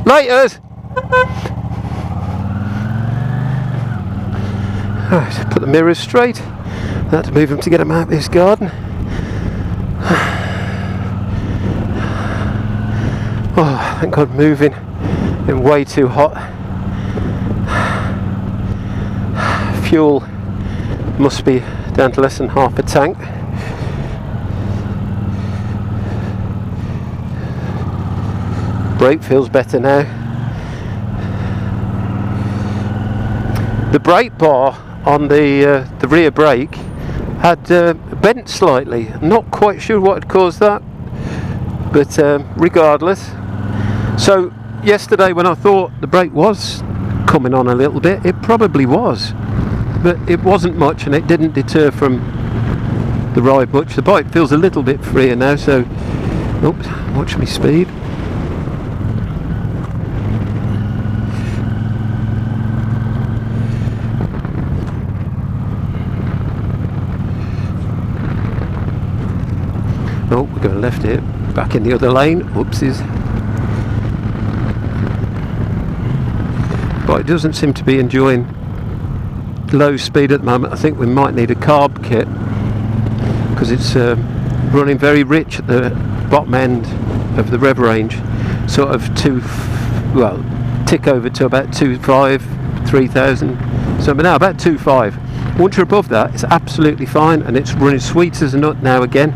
Laters! Right, put the mirrors straight. I had to move them to get them out of this garden. Oh, thank God, moving. Been way too hot. Fuel must be down to less than half a tank. Brake feels better now. The brake bar on the rear brake had bent slightly. Not quite sure what had caused that, but regardless. So yesterday when I thought the brake was coming on a little bit, it probably was, but it wasn't much, and it didn't deter from the ride much. The bike feels a little bit freer now, so oops, watch me speed. Oh, we're going left here, back in the other lane. Whoopsies. But it doesn't seem to be enjoying low speed at the moment. I think we might need a carb kit, because it's running very rich at the bottom end of the rev range, sort of tick over to about 2.5, 3,000. So now about 2.5. Once you're above that, it's absolutely fine, and it's running sweet as a nut now again.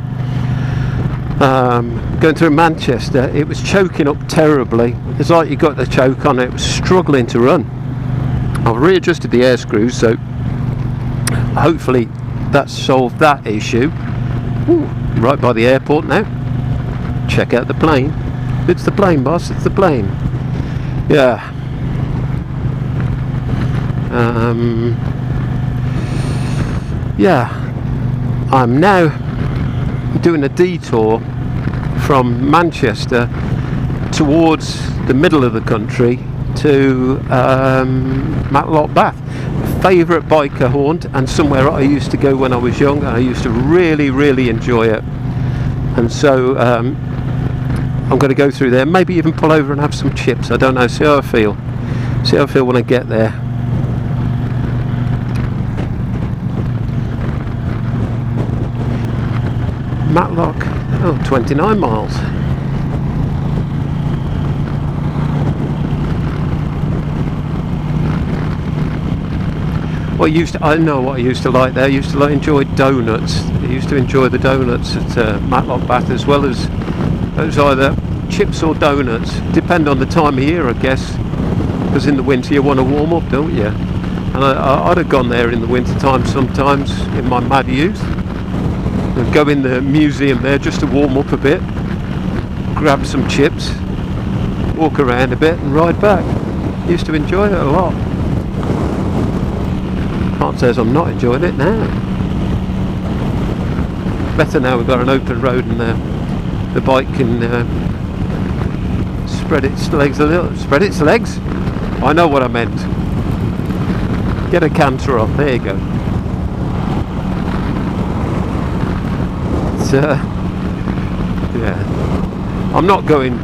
Going through Manchester, it was choking up terribly. It's like you got the choke on it. It was struggling to run. I've readjusted the air screws, so hopefully that's solved that issue. Ooh, right by the airport now. Check out the plane. It's the plane, boss, it's the plane. Yeah. Yeah. I'm now doing a detour from Manchester towards the middle of the country to Matlock Bath. Favourite biker haunt, and somewhere I used to go when I was young, and I used to really enjoy it. And so I'm going to go through there, maybe even pull over and have some chips. I don't know, see how I feel when I get there. Matlock, 29 miles. I know what I used to like there. I used to enjoy donuts. I used to enjoy the donuts at Matlock Bath, as well as it was either chips or donuts. Depend on the time of year, I guess, because in the winter you want to warm up, don't you? And I'd have gone there in the winter time sometimes in my mad youth. I'd go in the museum there just to warm up a bit, grab some chips, walk around a bit and ride back. Used to enjoy it a lot. Can't say as I'm not enjoying it now. Better now we've got an open road, and the bike can spread its legs a little. Spread its legs? I know what I meant. Get a canter off. There you go. It's, yeah. I'm not going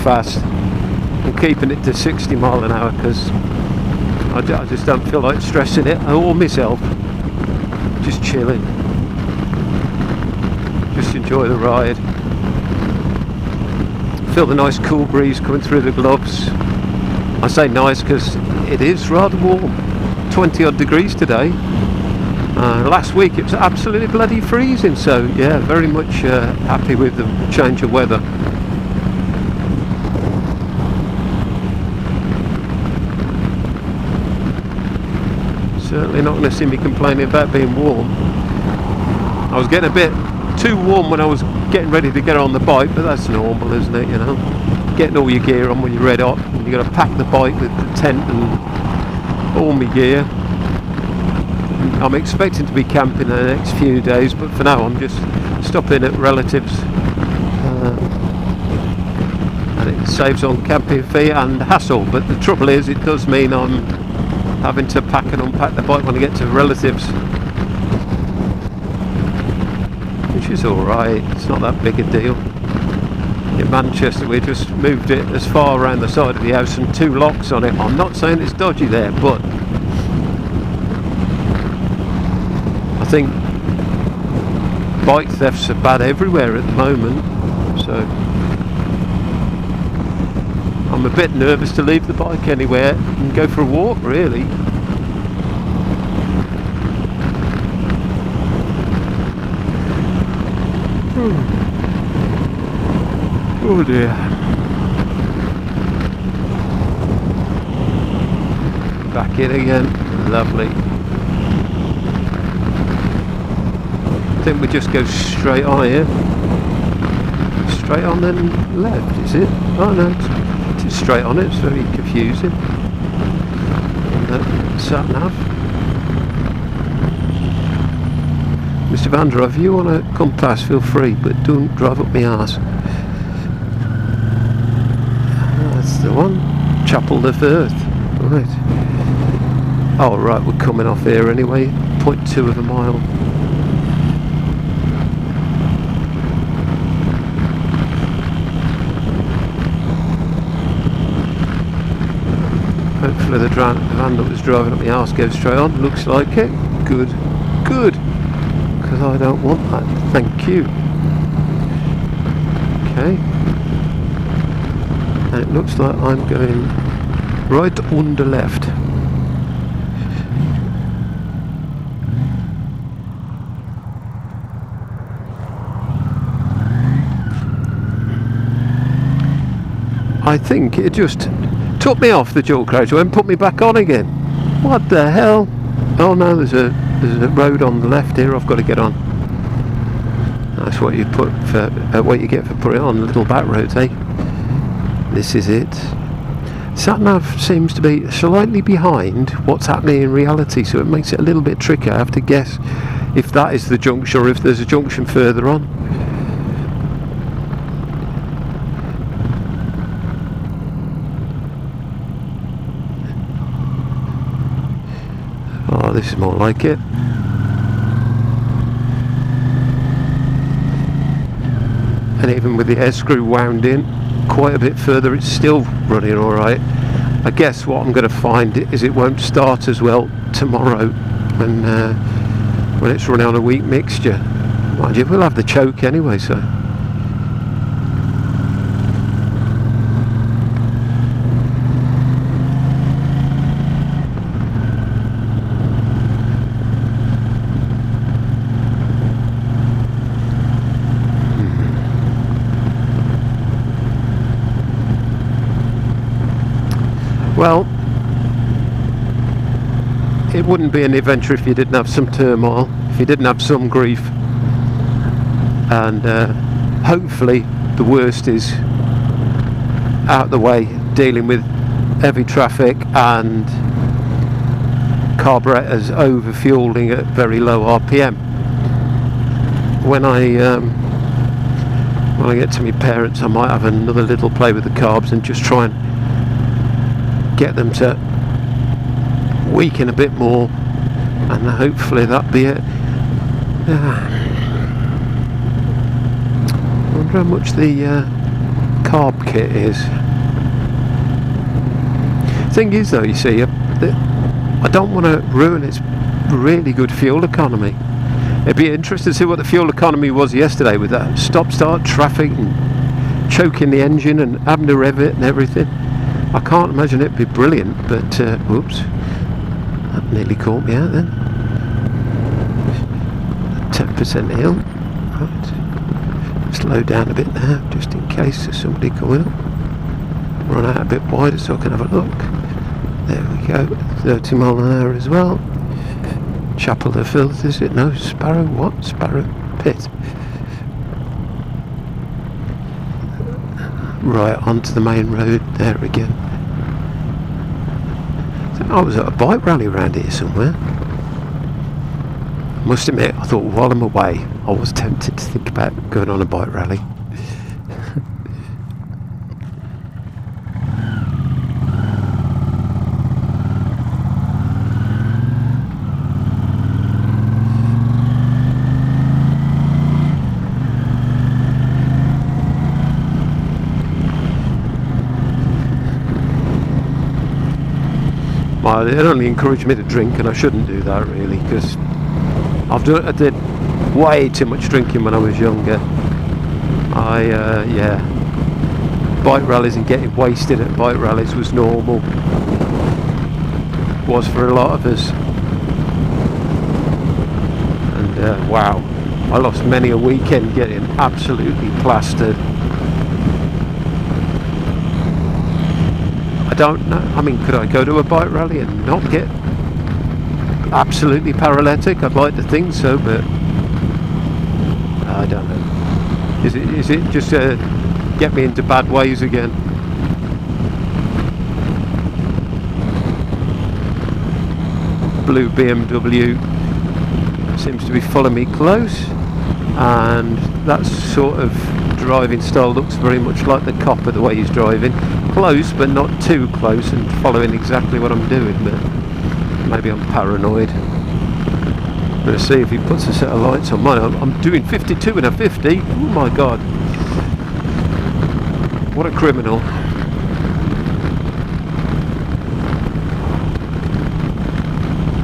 fast. I'm keeping it to 60 mile an hour because I just don't feel like stressing it or myself. Just chilling. Just enjoy the ride. Feel the nice cool breeze coming through the gloves. I say nice because it is rather warm. 20 odd degrees today. Last week it was absolutely bloody freezing, so yeah, very much happy with the change of weather. Certainly not going to see me complaining about being warm. I was getting a bit too warm when I was getting ready to get on the bike, but that's normal, isn't it, you know? Getting all your gear on when you're red hot, and you've got to pack the bike with the tent and all my gear. I'm expecting to be camping in the next few days, but for now I'm just stopping at relatives, and it saves on camping fee and hassle. But the trouble is, it does mean I'm having to pack and unpack the bike when I get to relatives, which is alright, it's not that big a deal. It in Manchester. We just moved it as far around the side of the house and 2 locks on it. I'm not saying it's dodgy there, but I think bike thefts are bad everywhere at the moment, so I'm a bit nervous to leave the bike anywhere and go for a walk, really. Oh dear. Back in again. Lovely. I think we just go straight on here. Straight on then left, is it? Oh no, it's straight on. It's very confusing. Sat nav. Mr. Vander, if you want to come past, feel free, but don't drive up my arse. That's the one. Chapel the Firth. Right. Oh right, we're coming off here anyway. 0.2 of a mile. Hopefully the van that was driving up my arse goes straight on. Looks like it. Good. Good. Because I don't want that. Thank you. Okay. And it looks like I'm going right under left. I think it just took me off the dual carriageway and put me back on again. What the hell? Oh no, there's a road on the left here I've got to get on. That's what you put for what you get for putting it on little back roads, eh? This is it. Sat-nav seems to be slightly behind what's happening in reality, so it makes it a little bit tricky. I have to guess if that is the junction or if there's a junction further on. Oh, this is more like it. And even with the air screw wound in quite a bit further, it's still running alright. I guess what I'm going to find is it won't start as well tomorrow when it's running on a weak mixture. Mind you, we'll have the choke anyway, so. Well, it wouldn't be an adventure if you didn't have some turmoil, if you didn't have some grief, and hopefully the worst is out of the way, dealing with heavy traffic and carburetors over-fueling at very low RPM. When I get to my parents, I might have another little play with the carbs and just try and get them to weaken a bit more, and hopefully that'll be it. I wonder how much the carb kit is. Thing is though, you see, I don't want to ruin its really good fuel economy. It'd be interesting to see what the fuel economy was yesterday with that stop-start traffic and choking the engine and having to rev it and everything. I can't imagine it'd be brilliant, but whoops, that nearly caught me out then. 10% hill. Right, slow down a bit now, just in case there's somebody coming up. Run out a bit wider so I can have a look. There we go, 30 mile an hour as well. Chapel the Firth, is it? No, Sparrow, what? Sparrow Pit. Right onto the main road there again. I was at a bike rally around here somewhere. Must admit, I thought while I'm away I was tempted to think about going on a bike rally. Well, it only encouraged me to drink, and I shouldn't do that really, because I did way too much drinking when I was younger. Yeah, bike rallies and getting wasted at bike rallies was normal. Was for a lot of us. And wow, I lost many a weekend getting absolutely plastered. I don't know, I mean, could I go to a bike rally and not get absolutely paralytic? I'd like to think so, but I don't know. Is it just get me into bad ways again? Blue BMW seems to be following me close, and that sort of driving style looks very much like the copper, the way he's driving. Close, but not too close, and following exactly what I'm doing, but maybe I'm paranoid. I'm going to see if he puts a set of lights on mine. I'm doing 52 and a 50. Oh my god. What a criminal.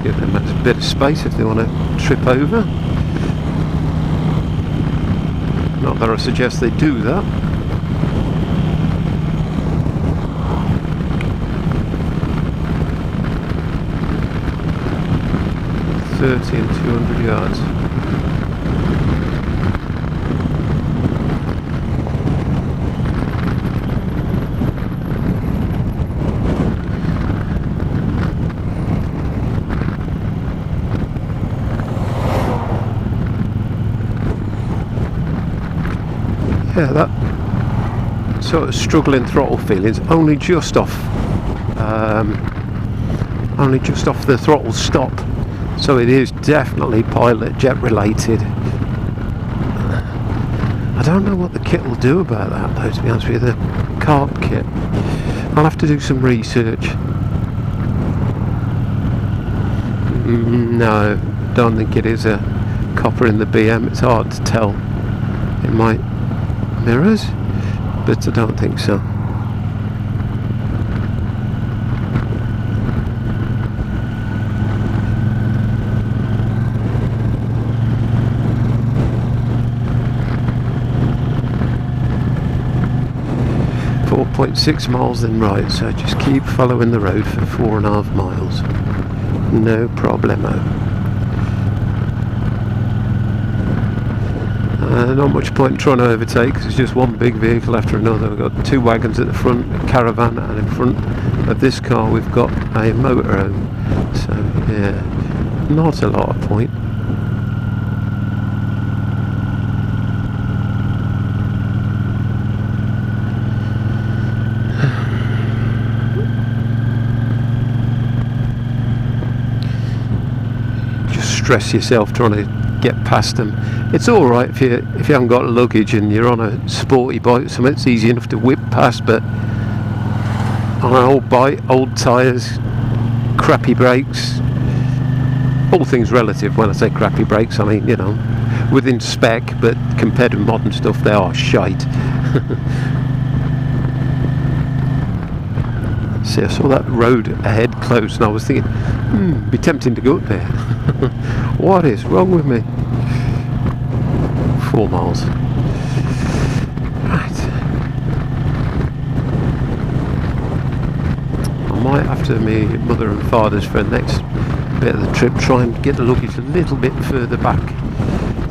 Give them a bit of space if they want to trip over. Not that I suggest they do that. And 200 yards. Yeah, that sort of struggling throttle feeling's only just off the throttle stop. So it is definitely pilot jet related. I don't know what the kit will do about that though, to be honest with you, the carb kit. I'll have to do some research. No, don't think it is a copper in the BM. It's hard to tell in my mirrors, but I don't think so. .6 miles then right, so just keep following the road for 4.5 miles. No problemo. Not much point in trying to overtake because it's just one big vehicle after another. We've got two wagons at the front, a caravan, and in front of this car we've got a motorhome. So yeah, not a lot of point. Stress yourself trying to get past them. It's all right if you haven't got luggage and you're on a sporty bike, so it's easy enough to whip past, but on an old bike, old tyres, crappy brakes, all things relative. When I say crappy brakes, I mean, you know, within spec, but compared to modern stuff they are shite. See, I saw that road ahead closed and I was thinking, be tempting to go up there. What is wrong with me? 4 miles. Right. I might, after me mother and father's for the next bit of the trip, try and get the luggage a little bit further back.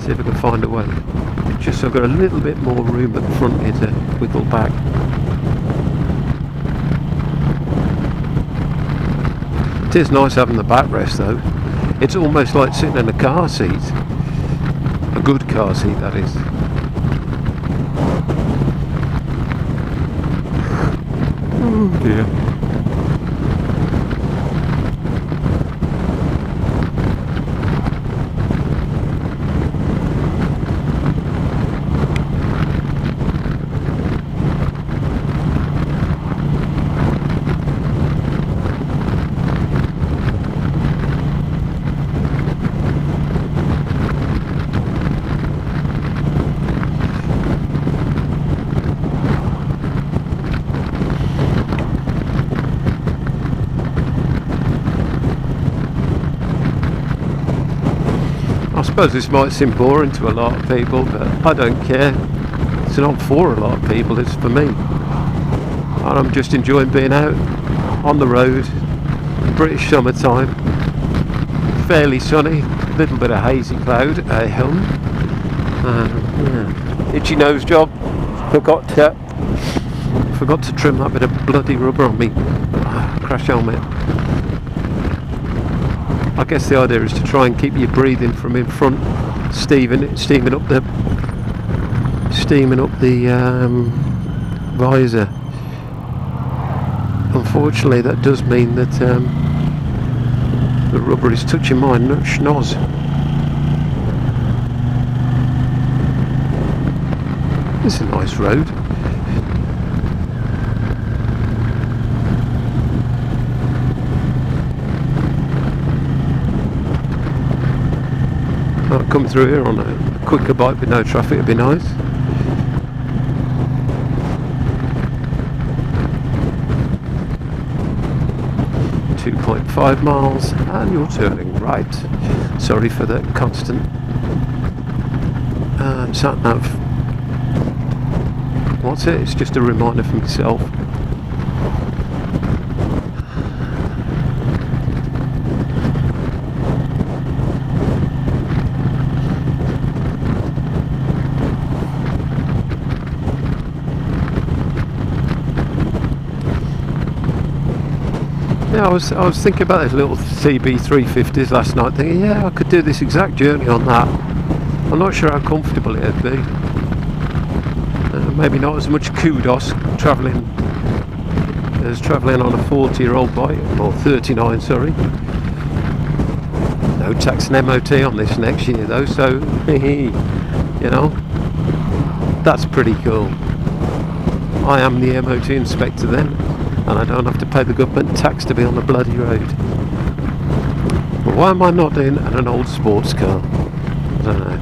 See if I can find a way. Just so I've got a little bit more room at the front here to wiggle back. It is nice having the backrest though. It's almost like sitting in a car seat. A good car seat, that is. Oh dear. suppose this might seem boring to a lot of people, but I don't care. It's not for a lot of people, it's for me. And I'm just enjoying being out on the road, British summertime, fairly sunny, a little bit of hazy cloud ahead. Itchy nose job, forgot to trim that bit of bloody rubber on me crash helmet. I guess the idea is to try and keep your breathing from in front, steaming up the visor. Unfortunately, that does mean that the rubber is touching my schnoz. This is a nice road. I'll come through here on a quicker bike with no traffic would be nice. .5 miles and you're turning right. Sorry for the constant sat nav. What's it? It's just a reminder for myself. Yeah, I was thinking about those little CB350s last night, thinking, yeah, I could do this exact journey on that. I'm not sure how comfortable it'd be. Maybe not as much kudos travelling as travelling on a 40-year-old bike, or 39, sorry. No tax and MOT on this next year though, so you know, that's pretty cool. I am the MOT inspector then, and I don't have to pay the government tax to be on the bloody road. But why am I not doing an old sports car? I don't know.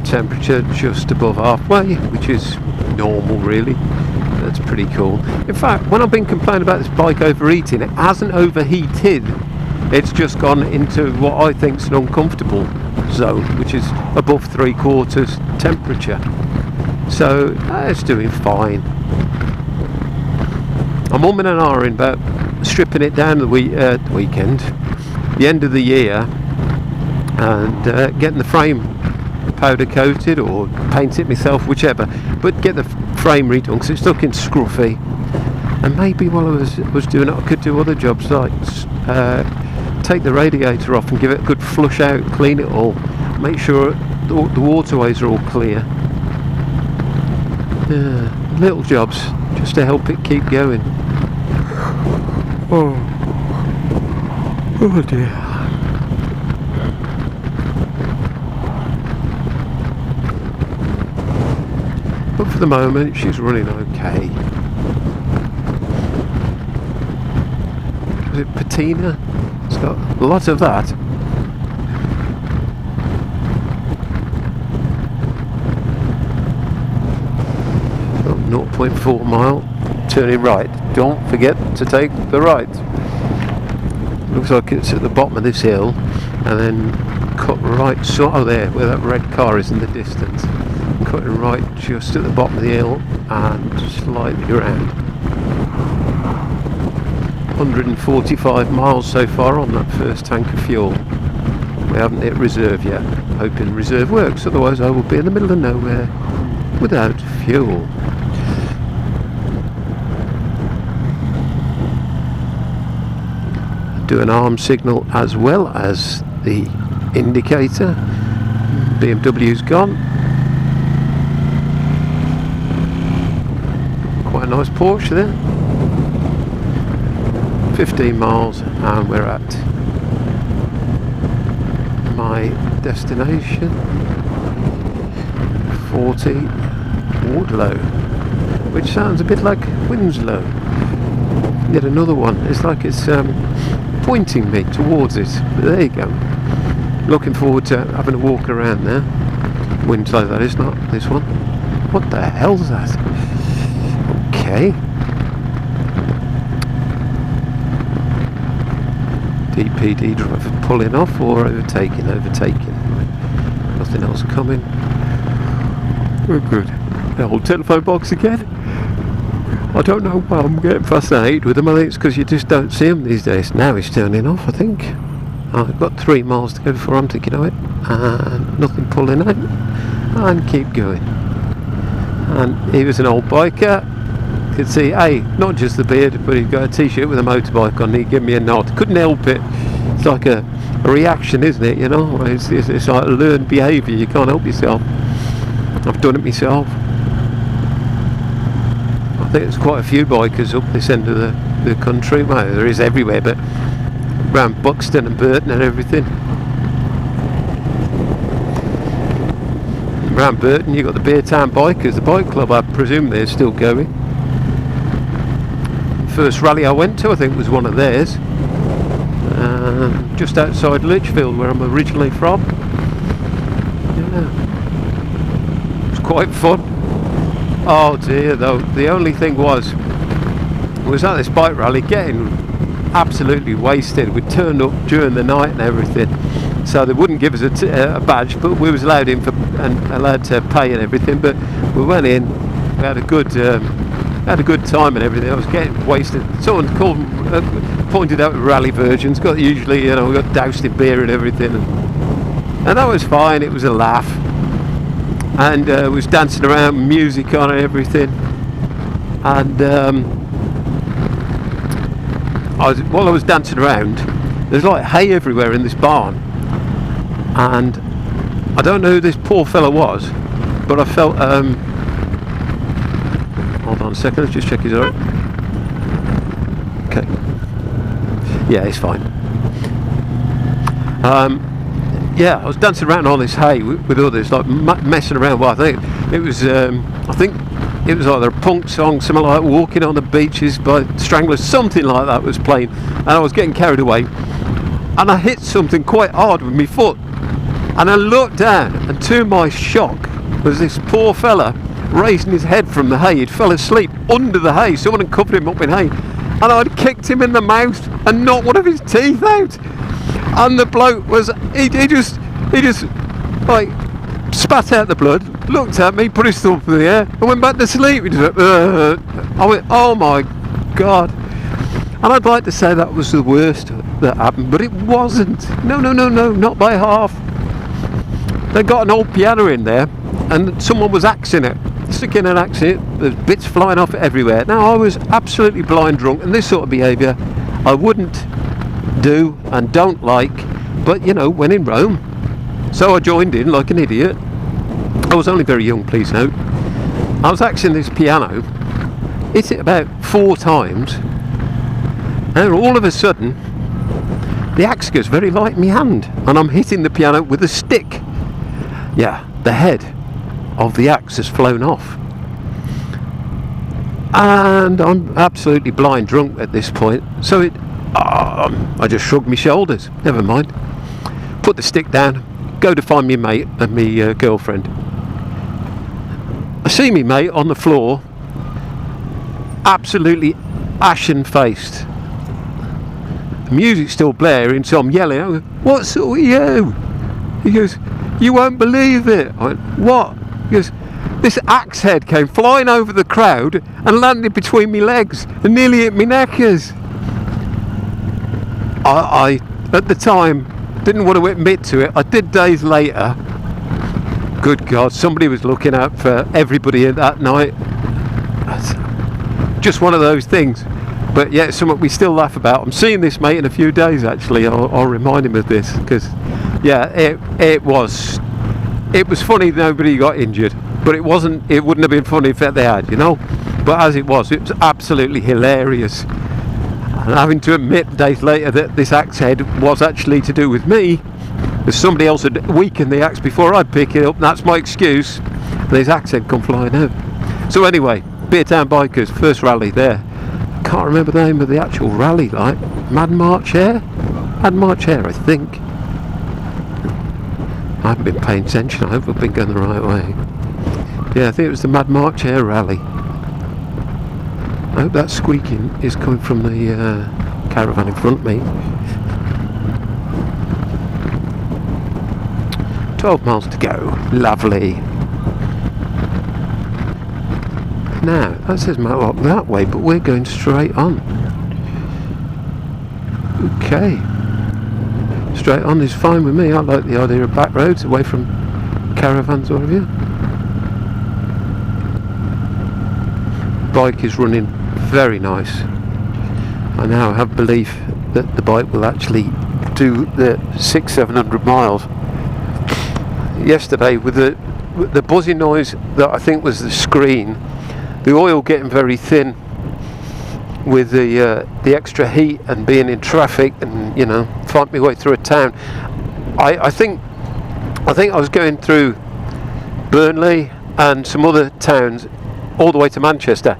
Temperature just above halfway, which is normal really. That's pretty cool. In fact, when I've been complaining about this bike overheating, it hasn't overheated, it's just gone into what I think is an uncomfortable zone, which is above 3/4 temperature, so it's doing fine. I'm umming and ahhing about stripping it down the weekend, the end of the year, and getting the frame powder coated or paint it myself, whichever, but get the frame redone because it's looking scruffy. And maybe while I was doing it, I could do other jobs like take the radiator off and give it a good flush out, clean it all, make sure the waterways are all clear. Little jobs just to help it keep going. Oh dear. But for the moment, she's running okay. Is it patina? It's got a lot of that. Oh, 0.4 mile, turning right. Don't forget to take the right. Looks like it's at the bottom of this hill, and then cut right, sort of there, where that red car is in the distance. Cutting right just at the bottom of the hill and slightly around. 145 miles so far on that first tank of fuel. We haven't hit reserve yet. Hoping reserve works, otherwise I will be in the middle of nowhere without fuel. Do an arm signal as well as the indicator. BMW's gone. Quite a nice Porsche there. 15 miles and we're at my destination, 40 Wardlow, which sounds a bit like Winslow. Yet another one. It's like it's pointing me towards it. But there you go. Looking forward to having a walk around there. Winslow, that is, not this one. What the hell's that? Okay. DPD driver pulling off or overtaking. Nothing else coming. Oh, good. The old telephone box again. I don't know why I'm getting fascinated with them. I think it's because you just don't see them these days. Now he's turning off, I think. I've got 3 miles to go before I'm thinking of it. And nothing pulling out. And keep going. And he was an old biker. Could see, hey, not just the beard, but he'd got a t-shirt with a motorbike on. He'd give me a nod. Couldn't help it. It's like a reaction, isn't it? You know, it's like a learned behaviour. You can't help yourself. I've done it myself. I think there's quite a few bikers up this end of the country. Well, there is everywhere, but around Buxton and Burton and everything. Around Burton you've got the Beer Town Bikers, the bike club. I presume they're still going. First rally I went to, I think, was one of theirs. Just outside Lichfield, where I'm originally from. Yeah. It was quite fun. Oh dear, though, the only thing was at this bike rally getting absolutely wasted. We turned up during the night and everything, so they wouldn't give us a badge, but we was allowed in and allowed to pay and everything. But we went in, we had a good time and everything. I was getting wasted. Someone pointed out rally virgins. Usually, you know, we got doused in beer and everything, and that was fine. It was a laugh. And was dancing around, music on and everything. And while I was dancing around, there's like hay everywhere in this barn. And I don't know who this poor fella was, but I felt. Hold on a second, let's just check his eye. Okay. Yeah, it's fine. Yeah, I was dancing around on this hay with others, like messing around. Well, I think it was either a punk song, something like "Walking on the Beaches" by Stranglers, something like that was playing, and I was getting carried away, and I hit something quite hard with my foot, and I looked down, and to my shock, was this poor fella raising his head from the hay. He'd fell asleep under the hay. Someone had covered him up in hay, and I'd kicked him in the mouth and knocked one of his teeth out. And the bloke was, he just like spat out the blood, looked at me, put his thumb in the air, and went back to sleep. He just went, I went, oh my God. And I'd like to say that was the worst that happened, but it wasn't. No, not by half. They got an old piano in there, and someone was axing it, sticking an axe in it. There's bits flying off everywhere. Now, I was absolutely blind drunk, and this sort of behaviour I wouldn't do and don't like, but you know, when in Rome. So I joined in like an idiot. I was only very young, please note. I was axing this piano, hit it about 4 times, and all of a sudden the axe goes very light in my hand, and I'm hitting the piano with a stick. Yeah, the head of the axe has flown off, and I'm absolutely blind drunk at this point. So I just shrugged my shoulders. Never mind. Put the stick down. Go to find me mate and me girlfriend. I see me mate on the floor, absolutely ashen faced. The music's still blaring, so I'm yelling. I go, "What's up with you?" He goes, "You won't believe it." I went, "What?" He goes, "This axe head came flying over the crowd and landed between me legs and nearly hit me knackers." I at the time didn't want to admit to it. I did days later. Good God, somebody was looking out for everybody that night. Just one of those things. But yeah, it's something we still laugh about. I'm seeing this mate in a few days actually. I'll remind him of this, because yeah, it was funny nobody got injured, but it wouldn't have been funny if they had, you know. But as it was absolutely hilarious. And having to admit days later that this axe head was actually to do with me, because somebody else had weakened the axe before I'd pick it up, and that's my excuse. This axe head come flying out. So anyway, Beer Town Bikers, first rally there. can't remember the name of the actual rally, like Madchester, I think. I haven't been paying attention. I hope I've been going the right way. Yeah, I think it was the Madchester rally. I hope that squeaking is coming from the caravan in front of me. 12 miles to go. Lovely. Now, that says Matlock that way, but we're going straight on. Okay. Straight on is fine with me. I like the idea of back roads away from caravans or whatever. Bike is running very nice. I now have belief that the bike will actually do the 600-700 miles. Yesterday, with the buzzing noise that I think was the screen, the oil getting very thin with the extra heat and being in traffic and, you know, fight my way through a town. I think I was going through Burnley and some other towns all the way to Manchester,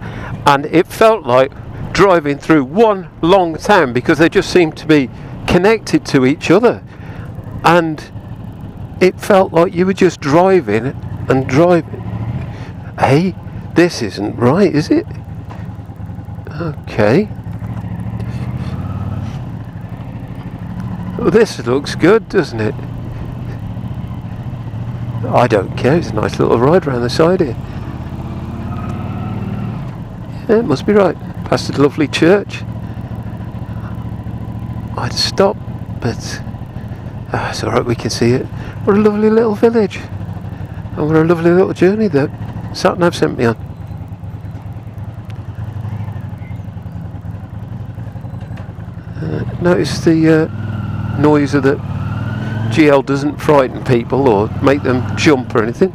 and it felt like driving through one long town because they just seemed to be connected to each other, and it felt like you were just driving and driving. Hey, this isn't right, is it? Okay. Well, this looks good, doesn't it? I don't care, it's a nice little ride around the side here. Yeah, it must be right. Past a lovely church. I'd stop, but it's alright, we can see it. What a lovely little village. And what a lovely little journey that Sat-Nav sent me on. Notice the noise of the GL doesn't frighten people or make them jump or anything.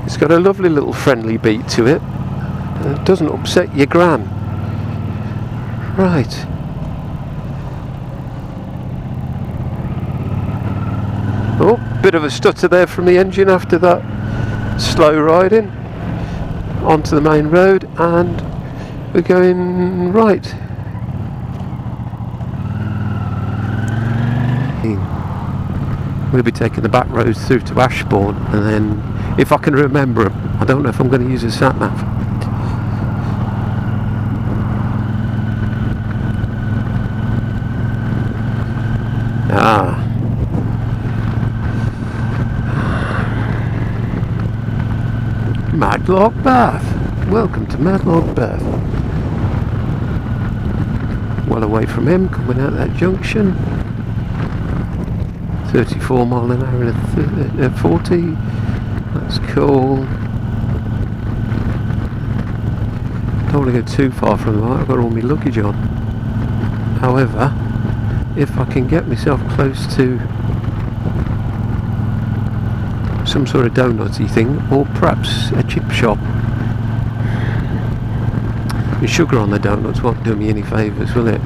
It's got a lovely little friendly beat to it. It doesn't upset your gran. Right. Oh, bit of a stutter there from the engine after that slow riding. Onto the main road, and we're going right. I'm going to be taking the back roads through to Ashbourne, and then, if I can remember them, I don't know if I'm going to use a sat-nav. Matlock Bath. Welcome to Matlock Bath. Well away from him, coming out that junction. 34 mile an hour and 40. That's cool. Don't want to go too far from the mark. I've got all my luggage on. However, if I can get myself close to some sort of donutty thing, or perhaps a chip shop. The sugar on the donuts won't do me any favours, will it?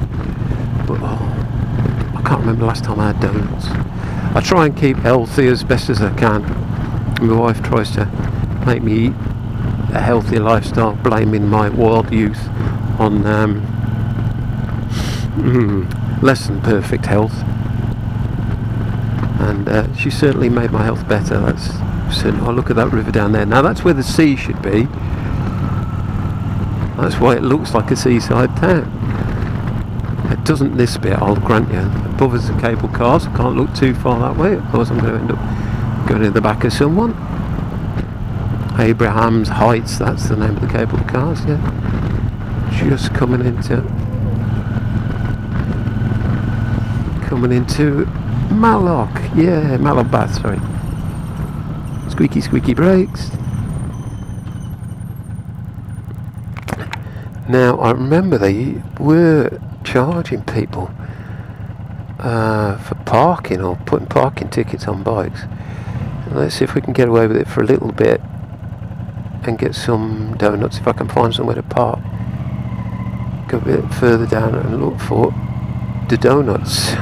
But I can't remember the last time I had donuts. I try and keep healthy as best as I can. My wife tries to make me eat a healthier lifestyle, blaming my wild youth on less than perfect health. And she certainly made my health better. That's certain. Oh, look at that river down there. Now that's where the sea should be. That's why it looks like a seaside town. It doesn't this bit, I'll grant you. Above us the cable cars. I can't look too far that way, otherwise I'm going to end up going in the back of someone. Abraham's Heights, that's the name of the cable cars, yeah. Just coming into Matlock, yeah, Matlock Bath, sorry. Squeaky, squeaky brakes. Now, I remember they were charging people for parking, or putting parking tickets on bikes. And let's see if we can get away with it for a little bit and get some donuts if I can find somewhere to park. Go a bit further down and look for the donuts.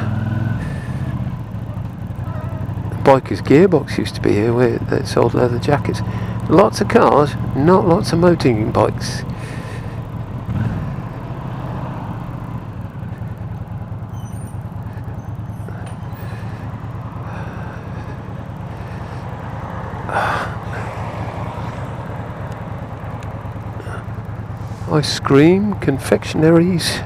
Biker's Gearbox used to be here, where they sold leather jackets. Lots of cars, not lots of motoring bikes. ice cream, confectionaries.